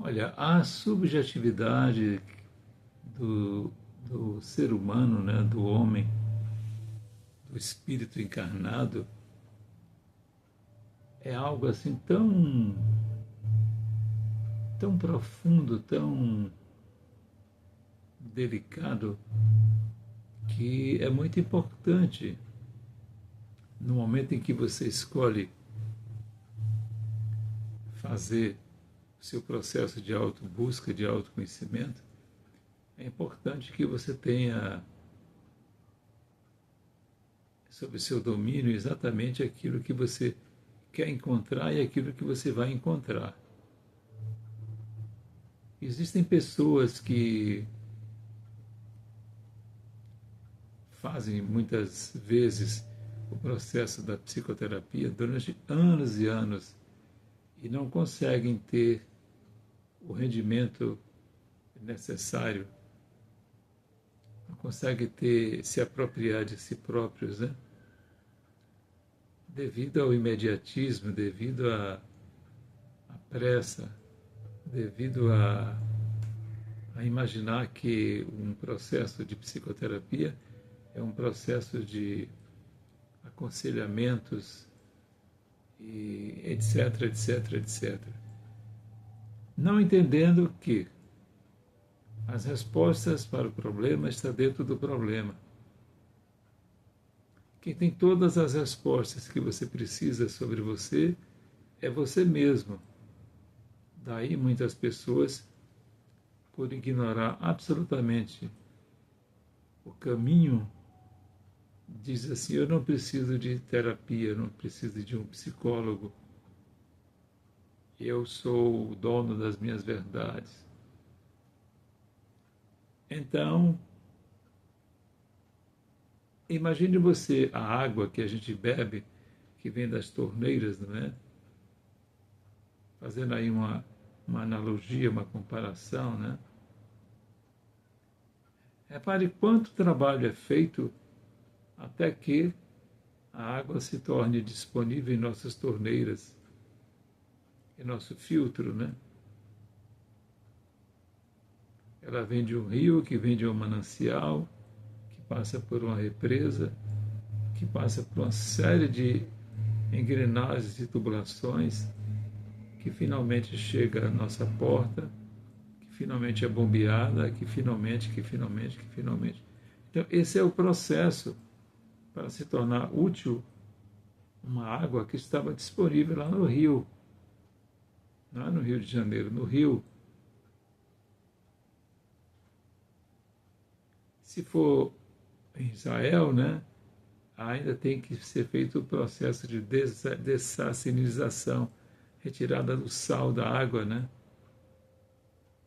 Olha, a subjetividade do, do ser humano, né, do homem, do espírito encarnado, é algo assim tão profundo, tão delicado, que é muito importante no momento em que você escolhe fazer o seu processo de autobusca, de autoconhecimento, é importante que você tenha sob seu domínio exatamente aquilo que você quer encontrar e aquilo que você vai encontrar. Existem pessoas que fazem muitas vezes o processo da psicoterapia durante anos e anos e não conseguem ter o rendimento necessário, não conseguem se apropriar de si próprios, né? Devido ao imediatismo, devido à pressa, devido a imaginar que um processo de psicoterapia é um processo de aconselhamentos e etc, etc, etc. Não entendendo que as respostas para o problema estão dentro do problema. Quem tem todas as respostas que você precisa sobre você é você mesmo. Daí muitas pessoas, por ignorar absolutamente o caminho, diz assim: eu não preciso de terapia, eu não preciso de um psicólogo, eu sou o dono das minhas verdades. Então, imagine você a água que a gente bebe, que vem das torneiras, não é? Fazendo aí uma analogia, uma comparação, né? Repare quanto trabalho é feito até que a água se torne disponível em nossas torneiras, em nosso filtro, né? Ela vem de um rio, que vem de um manancial, que passa por uma represa, que passa por uma série de engrenagens e tubulações, que finalmente chega à nossa porta, que finalmente é bombeada, que finalmente. Então, esse é o processo para se tornar útil uma água que estava disponível lá no rio, não é no Rio de Janeiro, no rio. Se for em Israel, né, ainda tem que ser feito o processo de dessacinização, retirada do sal da água, né,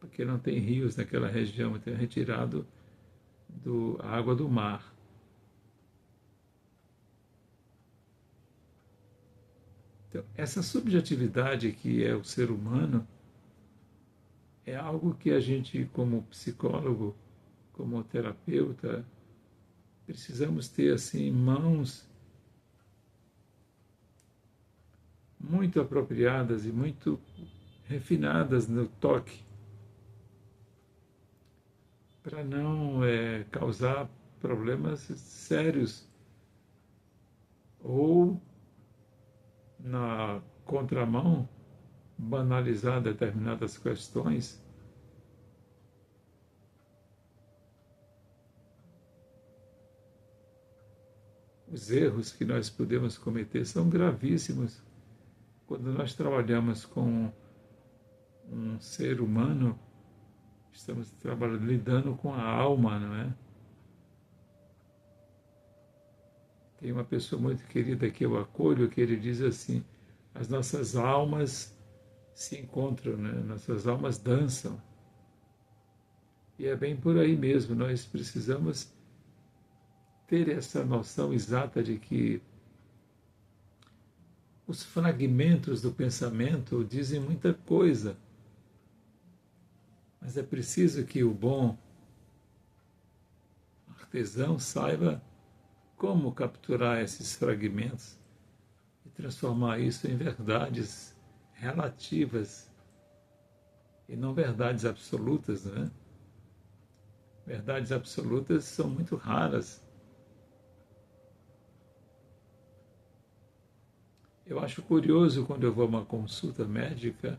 porque não tem rios naquela região, então é retirado a água do mar. Então, essa subjetividade que é o ser humano é algo que a gente, como psicólogo, como terapeuta, precisamos ter assim mãos muito apropriadas e muito refinadas no toque, para não causar problemas sérios ou, na contramão, banalizar determinadas questões. Os erros que nós podemos cometer são gravíssimos quando nós trabalhamos com um ser humano. Estamos trabalhando, lidando com a alma, não é? Tem uma pessoa muito querida que eu acolho, que ele diz assim: as nossas almas se encontram, né? Nossas almas dançam. E é bem por aí mesmo, nós precisamos ter essa noção exata de que os fragmentos do pensamento dizem muita coisa, mas é preciso que o bom artesão saiba como capturar esses fragmentos e transformar isso em verdades relativas e não verdades absolutas, né? Verdades absolutas são muito raras. Eu acho curioso quando eu vou a uma consulta médica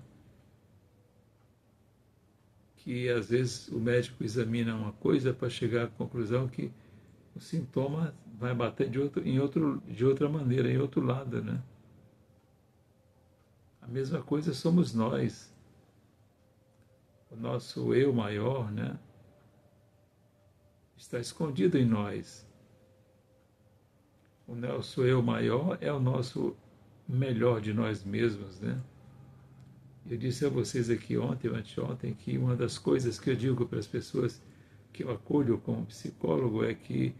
que às vezes o médico examina uma coisa para chegar à conclusão que o sintoma vai bater de outra maneira, em outro lado, né? A mesma coisa somos nós. O nosso eu maior, né? Está escondido em nós. O nosso eu maior é o nosso melhor de nós mesmos, né? Eu disse a vocês aqui ontem ou anteontem que uma das coisas que eu digo para as pessoas que eu acolho como psicólogo é que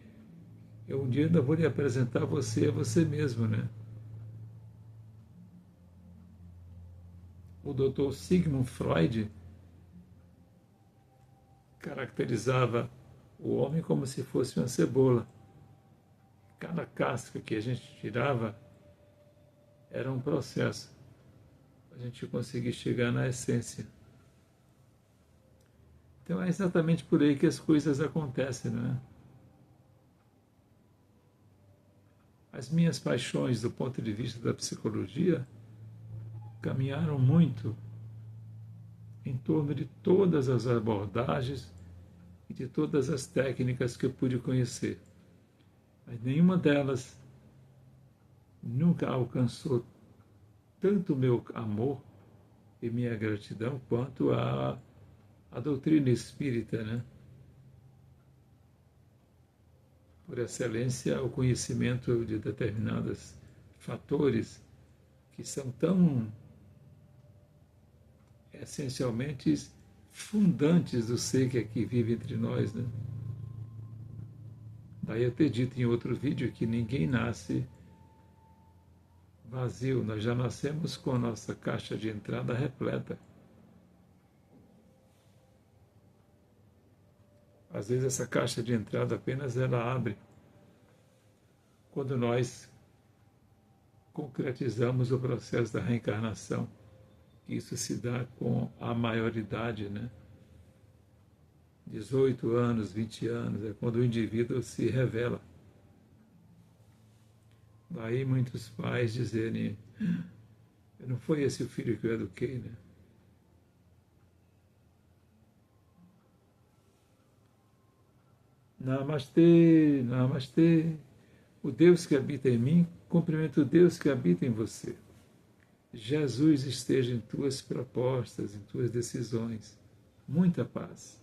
eu um dia ainda vou lhe apresentar você a você mesmo, né? O Dr. Sigmund Freud caracterizava o homem como se fosse uma cebola. Cada casca que a gente tirava era um processo para a gente conseguir chegar na essência. Então é exatamente por aí que as coisas acontecem, não é? As minhas paixões do ponto de vista da psicologia caminharam muito em torno de todas as abordagens e de todas as técnicas que eu pude conhecer. Mas nenhuma delas nunca alcançou tanto meu amor e minha gratidão quanto a doutrina espírita, né? Por excelência, o conhecimento de determinados fatores que são tão essencialmente fundantes do ser que aqui vive entre nós, né? Daí eu ter dito em outro vídeo que ninguém nasce vazio, nós já nascemos com a nossa caixa de entrada repleta. Às vezes essa caixa de entrada apenas ela abre quando nós concretizamos o processo da reencarnação. Isso se dá com a maioridade, né? 18 anos, 20 anos, é quando o indivíduo se revela. Daí muitos pais dizerem, não foi esse o filho que eu eduquei, né? Namastê, namastê. O Deus que habita em mim, cumprimento o Deus que habita em você. Jesus esteja em tuas propostas, em tuas decisões. Muita paz.